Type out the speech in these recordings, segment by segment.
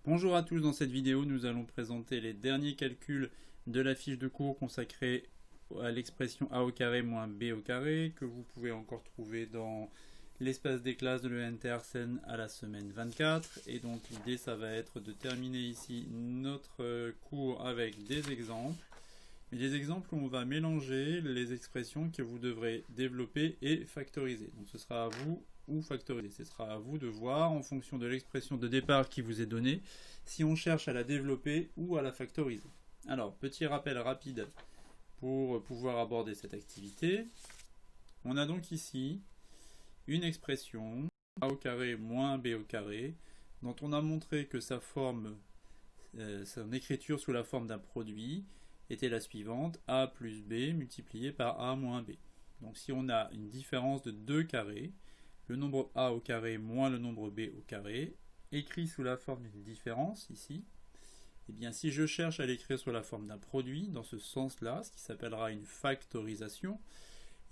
Bonjour à tous, dans cette vidéo nous allons présenter les derniers calculs de la fiche de cours consacrée à l'expression a au carré moins b au carré que vous pouvez encore trouver dans l'espace des classes de l'ENTRSEN à la semaine 24. Et donc l'idée ça va être de terminer ici notre cours avec des exemples. Des exemples où on va mélanger les expressions que vous devrez développer et factoriser. Donc ce sera à vous ou factoriser. Ce sera à vous de voir en fonction de l'expression de départ qui vous est donnée si on cherche à la développer ou à la factoriser. Alors, petit rappel rapide pour pouvoir aborder cette activité. On a donc ici une expression a au carré moins b au carré dont on a montré que sa forme, son écriture sous la forme d'un produit était la suivante, a plus b multiplié par a moins b. Donc si on a une différence de 2 carrés, le nombre a au carré moins le nombre b au carré, écrit sous la forme d'une différence ici, et bien si je cherche à l'écrire sous la forme d'un produit, dans ce sens-là, ce qui s'appellera une factorisation,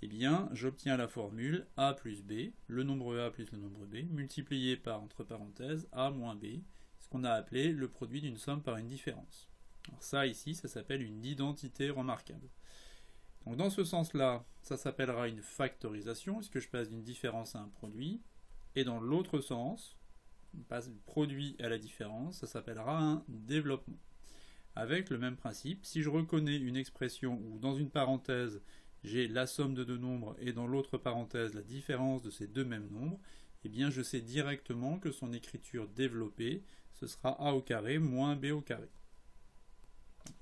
et bien j'obtiens la formule a plus b, le nombre a plus le nombre b, multiplié par, entre parenthèses, a moins b, ce qu'on a appelé le produit d'une somme par une différence. Alors ça ici, ça s'appelle une identité remarquable. Donc dans ce sens-là, ça s'appellera une factorisation, puisque je passe d'une différence à un produit. Et dans l'autre sens, on passe du produit à la différence, ça s'appellera un développement. Avec le même principe, si je reconnais une expression où dans une parenthèse, j'ai la somme de deux nombres et dans l'autre parenthèse, la différence de ces deux mêmes nombres, eh bien je sais directement que son écriture développée, ce sera a au carré moins b au carré.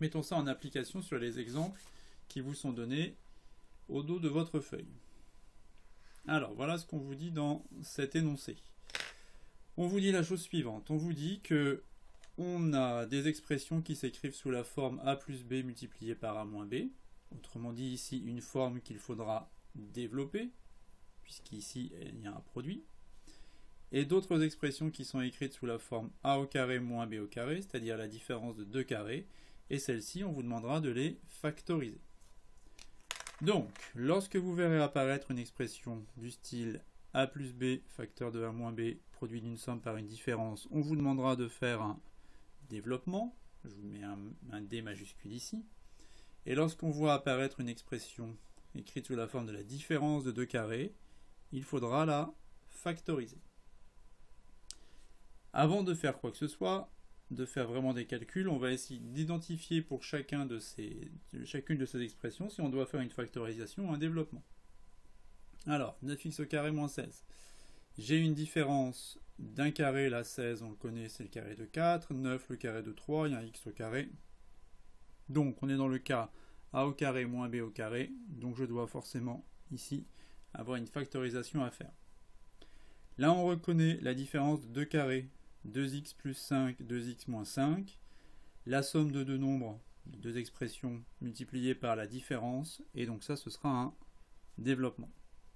Mettons ça en application sur les exemples qui vous sont donnés au dos de votre feuille. Alors, voilà ce qu'on vous dit dans cet énoncé. On vous dit la chose suivante. On vous dit que on a des expressions qui s'écrivent sous la forme a plus b multiplié par a moins b. Autrement dit, ici, une forme qu'il faudra développer, puisqu'ici, il y a un produit. Et d'autres expressions qui sont écrites sous la forme a au carré moins b au carré, c'est-à-dire la différence de 2 carrés. Et celles-ci, on vous demandera de les factoriser. Donc, lorsque vous verrez apparaître une expression du style a plus b facteur de a moins b produit d'une somme par une différence, on vous demandera de faire un développement. Je vous mets un D majuscule ici. Et lorsqu'on voit apparaître une expression écrite sous la forme de la différence de 2 carrés, il faudra la factoriser. Avant de faire quoi que ce soit, de faire vraiment des calculs, on va essayer d'identifier pour chacune de ces expressions si on doit faire une factorisation ou un développement. Alors, 9x au carré moins 16. J'ai une différence d'un carré, là 16, on le connaît, c'est le carré de 4, 9 le carré de 3, il y a un x au carré. Donc, on est dans le cas a au carré moins b au carré, donc je dois forcément, ici, avoir une factorisation à faire. Là, on reconnaît la différence de 2 carrés, 2x plus 5, 2x moins 5, la somme de deux nombres, de deux expressions multipliées par la différence, et donc ça ce sera un développement.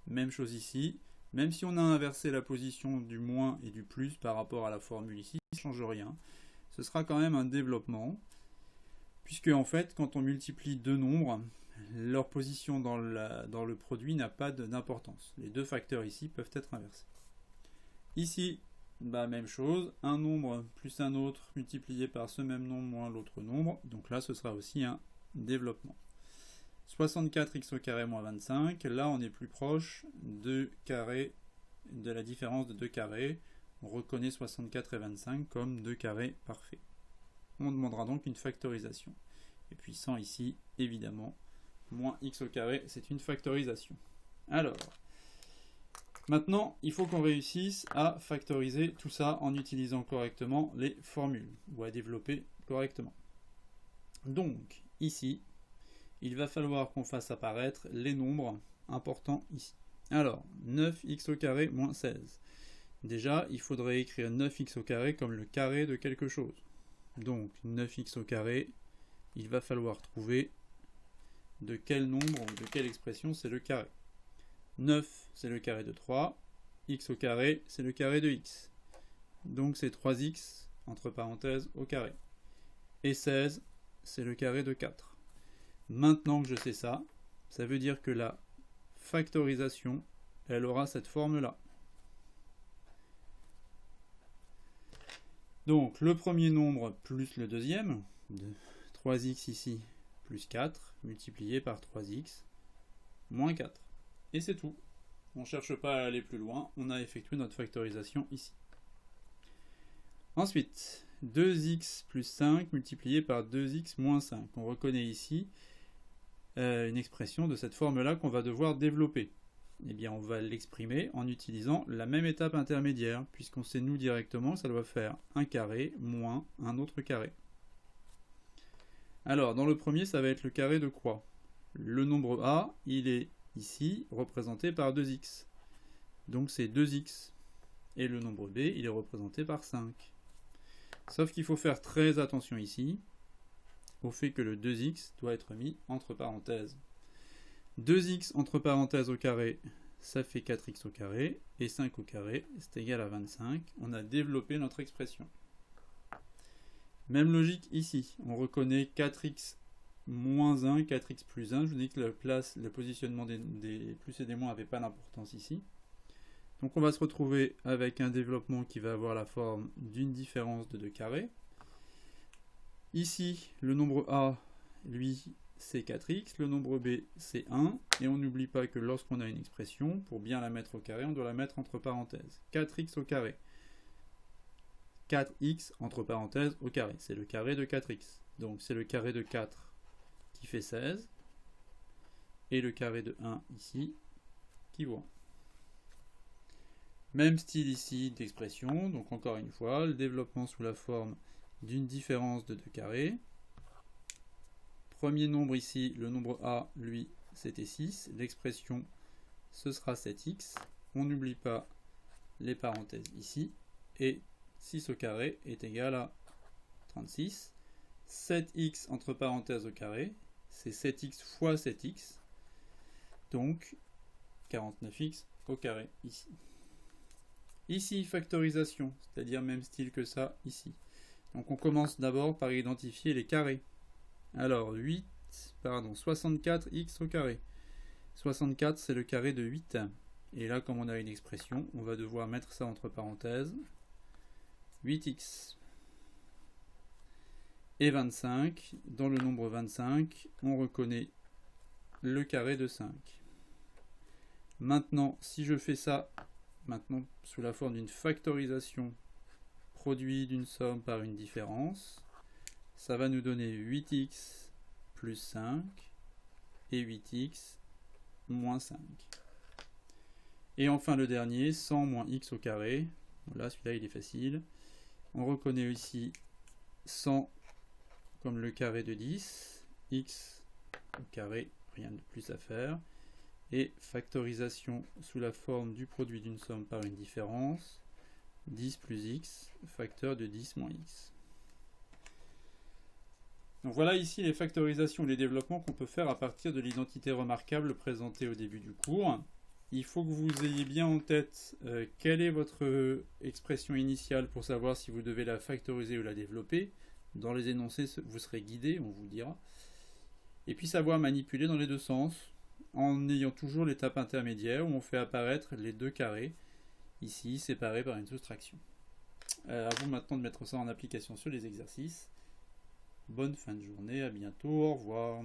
Même chose ici, même si on a inversé la position du moins et du plus par rapport à la formule ici, ça ne change rien, ce sera quand même un développement, puisque en fait quand on multiplie deux nombres, leur position dans le produit n'a pas d'importance. Les deux facteurs ici peuvent être inversés. Ici, même chose, un nombre plus un autre multiplié par ce même nombre moins l'autre nombre, donc là ce sera aussi un développement. 64x au carré moins 25, là on est plus proche de la différence de 2 carrés, on reconnaît 64 et 25 comme 2 carrés parfaits. On demandera donc une factorisation. Et puis 100 ici, évidemment, moins x au carré, c'est une factorisation. Alors, maintenant, il faut qu'on réussisse à factoriser tout ça en utilisant correctement les formules, ou à développer correctement. Donc, ici, il va falloir qu'on fasse apparaître les nombres importants ici. Alors, 9x au carré moins 16. Déjà, il faudrait écrire 9x au carré comme le carré de quelque chose. Donc, 9x au carré, il va falloir trouver de quel nombre ou de quelle expression c'est le carré. 9, c'est le carré de 3. X au carré, c'est le carré de x. Donc c'est 3x, entre parenthèses, au carré. Et 16, c'est le carré de 4. Maintenant que je sais ça, ça veut dire que la factorisation, elle aura cette forme-là. Donc le premier nombre plus le deuxième, de 3x ici, plus 4, multiplié par 3x, moins 4. Et c'est tout. On ne cherche pas à aller plus loin, on a effectué notre factorisation ici. Ensuite, 2x plus 5 multiplié par 2x moins 5. On reconnaît ici une expression de cette forme-là qu'on va devoir développer. Eh bien, on va l'exprimer en utilisant la même étape intermédiaire, puisqu'on sait nous directement que ça doit faire un carré moins un autre carré. Alors, dans le premier, ça va être le carré de quoi? Le nombre a, il est ici représenté par 2x. Donc c'est 2x. Et le nombre b, il est représenté par 5. Sauf qu'il faut faire très attention ici au fait que le 2x doit être mis entre parenthèses. 2x entre parenthèses au carré, ça fait 4x au carré, et 5 au carré, c'est égal à 25. On a développé notre expression. Même logique ici, on reconnaît 4x moins 1, 4x plus 1. Je vous dis que le positionnement des plus et des moins n'avait pas d'importance ici. Donc on va se retrouver avec un développement qui va avoir la forme d'une différence de 2 carrés. Ici, le nombre a, lui, c'est 4x, le nombre b, c'est 1. Et on n'oublie pas que lorsqu'on a une expression, pour bien la mettre au carré, on doit la mettre entre parenthèses. 4x au carré. 4x entre parenthèses au carré. C'est le carré de 4x. Donc c'est le carré de 4 qui fait 16. Et le carré de 1 ici qui vaut 1. Même style ici d'expression. Donc encore une fois, le développement sous la forme d'une différence de 2 carrés. Premier nombre ici, le nombre a, lui, c'était 6. L'expression, ce sera 7x. On n'oublie pas les parenthèses ici. Et 6 au carré est égal à 36. 7x entre parenthèses au carré, c'est 7x fois 7x. Donc 49x au carré ici. Ici, factorisation, c'est-à-dire même style que ça ici. Donc on commence d'abord par identifier les carrés. Alors 64x au carré. 64 c'est le carré de 8. Et là comme on a une expression, on va devoir mettre ça entre parenthèses. 8x. Et 25, dans le nombre 25, on reconnaît le carré de 5. Maintenant, si je fais ça maintenant sous la forme d'une factorisation, produit d'une somme par une différence, ça va nous donner 8x plus 5 et 8x moins 5. Et enfin le dernier, 100 moins x au carré. Là, celui-là, il est facile. On reconnaît ici 100 comme le carré de 10, x au carré, rien de plus à faire. Et factorisation sous la forme du produit d'une somme par une différence, 10 plus x, facteur de 10 moins x. Donc voilà ici les factorisations et les développements qu'on peut faire à partir de l'identité remarquable présentée au début du cours. Il faut que vous ayez bien en tête quelle est votre expression initiale pour savoir si vous devez la factoriser ou la développer. Dans les énoncés, vous serez guidé, on vous le dira. Et puis savoir manipuler dans les deux sens, en ayant toujours l'étape intermédiaire où on fait apparaître les deux carrés, ici séparés par une soustraction. À vous maintenant de mettre ça en application sur les exercices. Bonne fin de journée, à bientôt, au revoir.